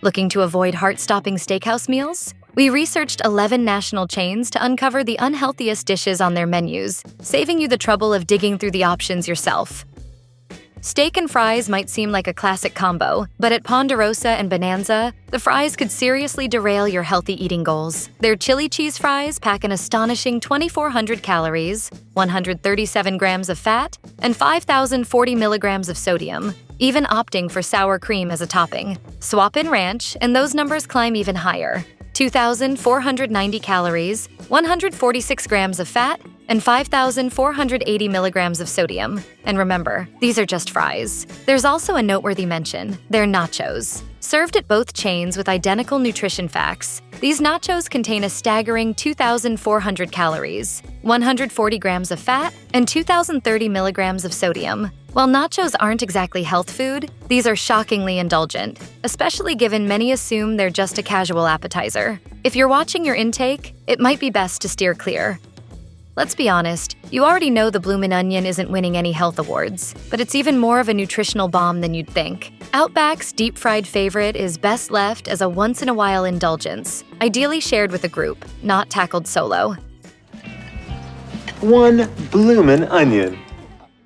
Looking to avoid heart-stopping steakhouse meals? We researched 11 national chains to uncover the unhealthiest dishes on their menus, saving you the trouble of digging through the options yourself. Steak and fries might seem like a classic combo, but at Ponderosa and Bonanza, the fries could seriously derail your healthy eating goals. Their chili cheese fries pack an astonishing 2,400 calories, 137 grams of fat, and 5,040 milligrams of sodium, even opting for sour cream as a topping. Swap in ranch, and those numbers climb even higher. 2,490 calories, 146 grams of fat, and 5,480 milligrams of sodium. And remember, these are just fries. There's also a noteworthy mention. They're nachos. Served at both chains with identical nutrition facts, these nachos contain a staggering 2,400 calories, 140 grams of fat, and 2,030 milligrams of sodium. While nachos aren't exactly health food, these are shockingly indulgent, especially given many assume they're just a casual appetizer. If you're watching your intake, it might be best to steer clear. Let's be honest, you already know the Bloomin' Onion isn't winning any health awards, but it's even more of a nutritional bomb than you'd think. Outback's deep-fried favorite is best left as a once-in-a-while indulgence, ideally shared with a group, not tackled solo. One Bloomin' Onion.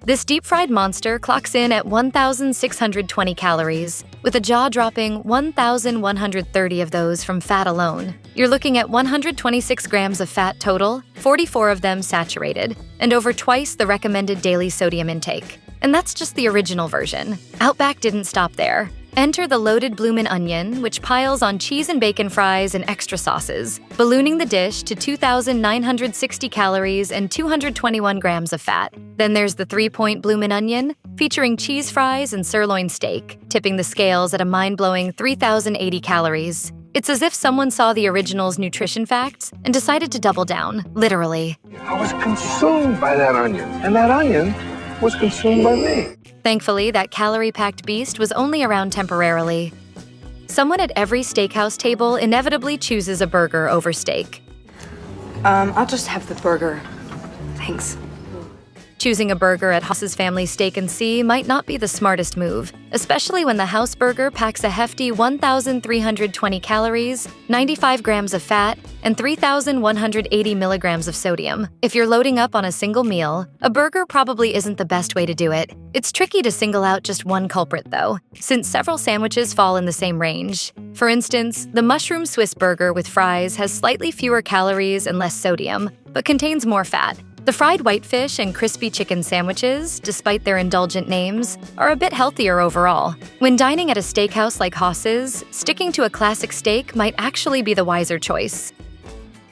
This deep-fried monster clocks in at 1,620 calories, with a jaw-dropping 1,130 of those from fat alone. You're looking at 126 grams of fat total, 44 of them saturated, and over twice the recommended daily sodium intake. And that's just the original version. Outback didn't stop there. Enter the loaded Bloomin' Onion, which piles on cheese and bacon fries and extra sauces, ballooning the dish to 2,960 calories and 221 grams of fat. Then there's the 3-point Bloomin' Onion, featuring cheese fries and sirloin steak, tipping the scales at a mind-blowing 3,080 calories. It's as if someone saw the original's nutrition facts and decided to double down, literally. I was consumed by that onion, and that onion was consumed by me. Thankfully, that calorie-packed beast was only around temporarily. Someone at every steakhouse table inevitably chooses a burger over steak. I'll just have the burger. Thanks. Choosing a burger at Haas's Family Steak & Sea might not be the smartest move, especially when the house burger packs a hefty 1,320 calories, 95 grams of fat, and 3,180 milligrams of sodium. If you're loading up on a single meal, a burger probably isn't the best way to do it. It's tricky to single out just one culprit, though, since several sandwiches fall in the same range. For instance, the mushroom Swiss burger with fries has slightly fewer calories and less sodium, but contains more fat. The fried whitefish and crispy chicken sandwiches, despite their indulgent names, are a bit healthier overall. When dining at a steakhouse like Haas's, sticking to a classic steak might actually be the wiser choice.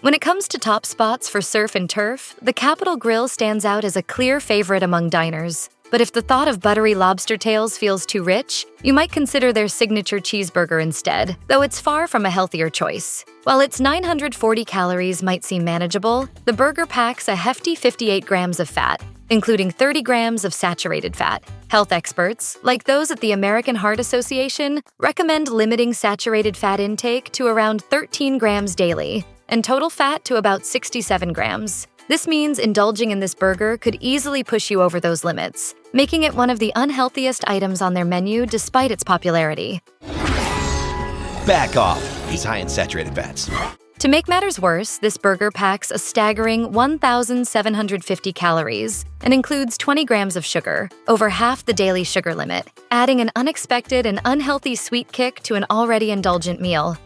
When it comes to top spots for surf and turf, the Capitol Grille stands out as a clear favorite among diners. But if the thought of buttery lobster tails feels too rich, you might consider their signature cheeseburger instead, though it's far from a healthier choice. While its 940 calories might seem manageable, the burger packs a hefty 58 grams of fat, including 30 grams of saturated fat. Health experts, like those at the American Heart Association, recommend limiting saturated fat intake to around 13 grams daily, and total fat to about 67 grams. This means indulging in this burger could easily push you over those limits, making it one of the unhealthiest items on their menu despite its popularity. Back off. He's high in saturated fats. To make matters worse, this burger packs a staggering 1,750 calories and includes 20 grams of sugar, over half the daily sugar limit, adding an unexpected and unhealthy sweet kick to an already indulgent meal.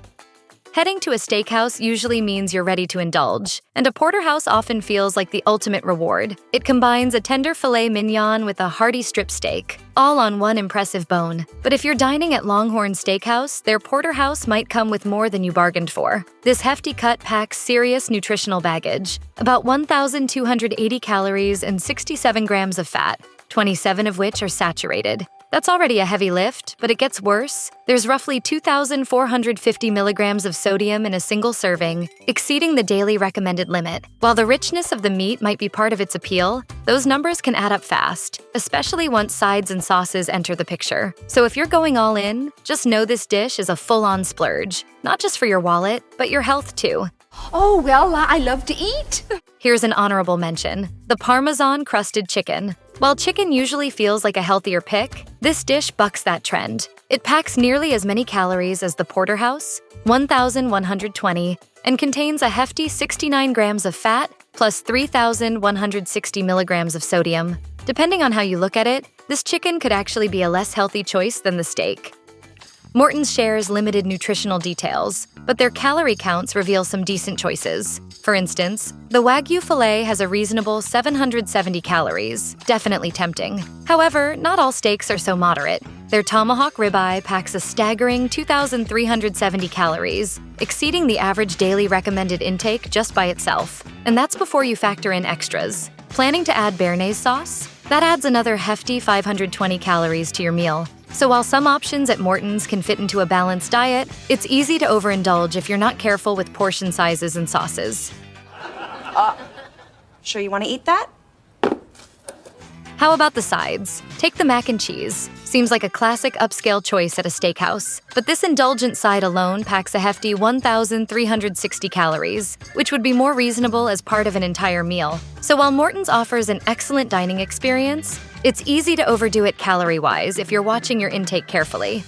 Heading to a steakhouse usually means you're ready to indulge, and a Porterhouse often feels like the ultimate reward. It combines a tender filet mignon with a hearty strip steak, all on one impressive bone. But if you're dining at Longhorn Steakhouse, their Porterhouse might come with more than you bargained for. This hefty cut packs serious nutritional baggage, about 1,280 calories and 67 grams of fat, 27 of which are saturated. That's already a heavy lift, but it gets worse. There's roughly 2,450 milligrams of sodium in a single serving, exceeding the daily recommended limit. While the richness of the meat might be part of its appeal, those numbers can add up fast, especially once sides and sauces enter the picture. So if you're going all in, just know this dish is a full-on splurge, not just for your wallet, but your health too. Oh, well, I love to eat. Here's an honorable mention: the Parmesan crusted chicken. While chicken usually feels like a healthier pick, this dish bucks that trend. It packs nearly as many calories as the Porterhouse, 1,120, and contains a hefty 69 grams of fat plus 3,160 milligrams of sodium. Depending on how you look at it, this chicken could actually be a less healthy choice than the steak. Morton's shares limited nutritional details, but their calorie counts reveal some decent choices. For instance, the Wagyu filet has a reasonable 770 calories, definitely tempting. However, not all steaks are so moderate. Their Tomahawk Ribeye packs a staggering 2,370 calories, exceeding the average daily recommended intake just by itself. And that's before you factor in extras. Planning to add béarnaise sauce? That adds another hefty 520 calories to your meal. So while some options at Morton's can fit into a balanced diet, it's easy to overindulge if you're not careful with portion sizes and sauces. Sure you want to eat that? How about the sides? Take the mac and cheese. Seems like a classic upscale choice at a steakhouse. But this indulgent side alone packs a hefty 1,360 calories, which would be more reasonable as part of an entire meal. So while Morton's offers an excellent dining experience, it's easy to overdo it calorie-wise if you're watching your intake carefully.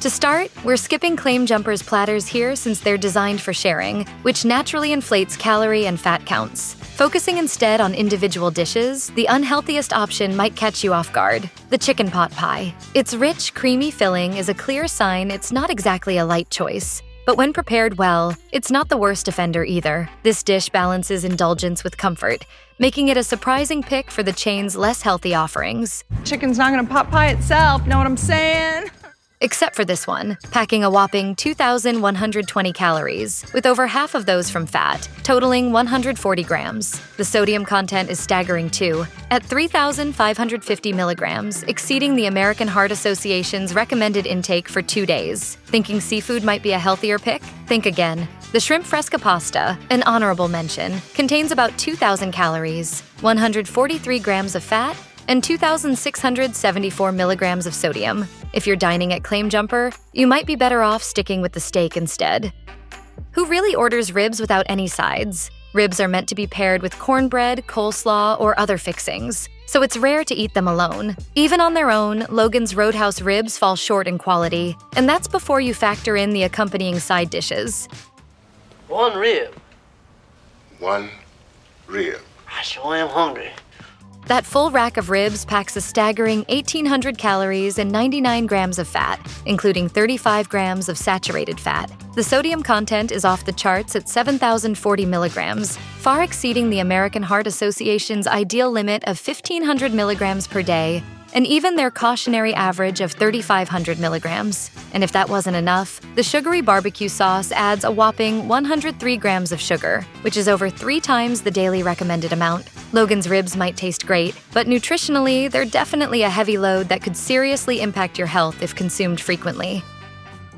To start, we're skipping Claim Jumper's platters here since they're designed for sharing, which naturally inflates calorie and fat counts. Focusing instead on individual dishes, the unhealthiest option might catch you off guard: the chicken pot pie. Its rich, creamy filling is a clear sign it's not exactly a light choice. But when prepared well, it's not the worst offender either. This dish balances indulgence with comfort, making it a surprising pick for the chain's less healthy offerings. Chicken's not gonna pot pie itself, know what I'm saying? Except for this one, packing a whopping 2,120 calories, with over half of those from fat, totaling 140 grams. The sodium content is staggering too, at 3,550 milligrams, exceeding the American Heart Association's recommended intake for 2 days. Thinking seafood might be a healthier pick? Think again. The shrimp fresca pasta, an honorable mention, contains about 2,000 calories, 143 grams of fat, and 2,674 milligrams of sodium. If you're dining at Claim Jumper, you might be better off sticking with the steak instead. Who really orders ribs without any sides? Ribs are meant to be paired with cornbread, coleslaw, or other fixings, so it's rare to eat them alone. Even on their own, Logan's Roadhouse ribs fall short in quality, and that's before you factor in the accompanying side dishes. One rib. One rib. I sure am hungry. That full rack of ribs packs a staggering 1,800 calories and 99 grams of fat, including 35 grams of saturated fat. The sodium content is off the charts at 7,040 milligrams, far exceeding the American Heart Association's ideal limit of 1,500 milligrams per day, and even their cautionary average of 3,500 milligrams. And if that wasn't enough, the sugary barbecue sauce adds a whopping 103 grams of sugar, which is over 3 times the daily recommended amount. Logan's ribs might taste great, but nutritionally, they're definitely a heavy load that could seriously impact your health if consumed frequently.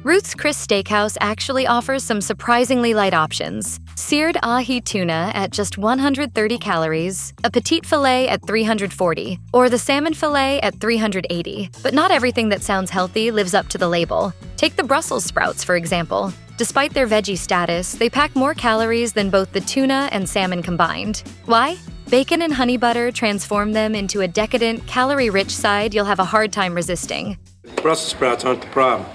Ruth's Chris Steakhouse actually offers some surprisingly light options. Seared ahi tuna at just 130 calories, a petite filet at 340, or the salmon filet at 380. But not everything that sounds healthy lives up to the label. Take the Brussels sprouts, for example. Despite their veggie status, they pack more calories than both the tuna and salmon combined. Why? Bacon and honey butter transform them into a decadent, calorie-rich side you'll have a hard time resisting. Brussels sprouts aren't the problem.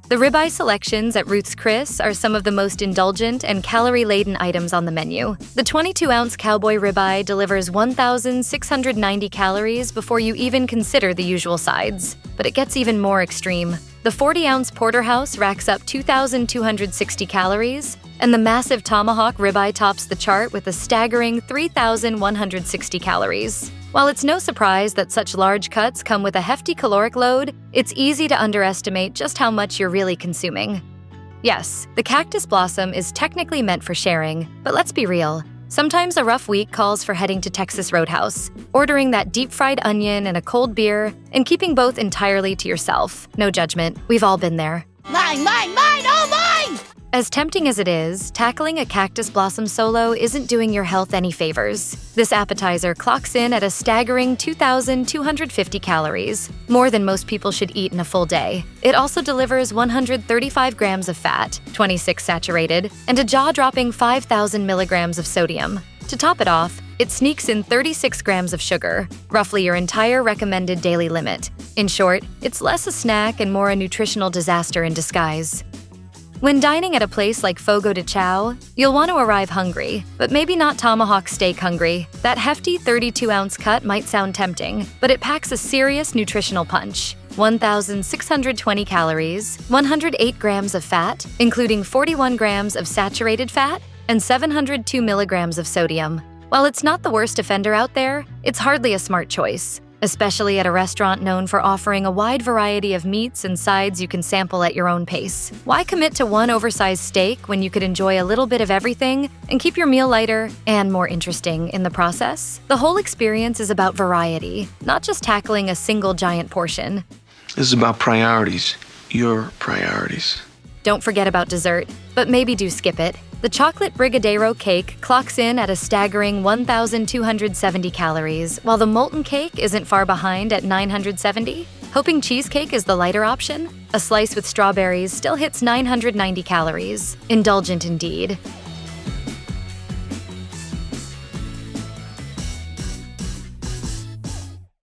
The ribeye selections at Ruth's Chris are some of the most indulgent and calorie-laden items on the menu. The 22-ounce Cowboy ribeye delivers 1,690 calories before you even consider the usual sides. But it gets even more extreme. The 40-ounce Porterhouse racks up 2,260 calories, and the massive Tomahawk ribeye tops the chart with a staggering 3,160 calories. While it's no surprise that such large cuts come with a hefty caloric load, it's easy to underestimate just how much you're really consuming. Yes, the cactus blossom is technically meant for sharing, but let's be real. Sometimes a rough week calls for heading to Texas Roadhouse, ordering that deep-fried onion and a cold beer, and keeping both entirely to yourself. No judgment, we've all been there. Mine, all mine! As tempting as it is, tackling a cactus blossom solo isn't doing your health any favors. This appetizer clocks in at a staggering 2,250 calories, more than most people should eat in a full day. It also delivers 135 grams of fat, 26 saturated, and a jaw-dropping 5,000 milligrams of sodium. To top it off, It sneaks in 36 grams of sugar, roughly your entire recommended daily limit. In short, it's less a snack and more a nutritional disaster in disguise. When dining at a place like Fogo de Chao, you'll want to arrive hungry, but maybe not tomahawk steak hungry. That hefty 32-ounce cut might sound tempting, but it packs a serious nutritional punch. 1,620 calories, 108 grams of fat, including 41 grams of saturated fat, and 702 milligrams of sodium. While it's not the worst offender out there, it's hardly a smart choice, especially at a restaurant known for offering a wide variety of meats and sides you can sample at your own pace. Why commit to one oversized steak when you could enjoy a little bit of everything and keep your meal lighter and more interesting in the process? The whole experience is about variety, not just tackling a single giant portion. This is about priorities, your priorities. Don't forget about dessert, but maybe do skip it. The chocolate brigadeiro cake clocks in at a staggering 1,270 calories, while the molten cake isn't far behind at 970. Hoping cheesecake is the lighter option? A slice with strawberries still hits 990 calories. Indulgent indeed.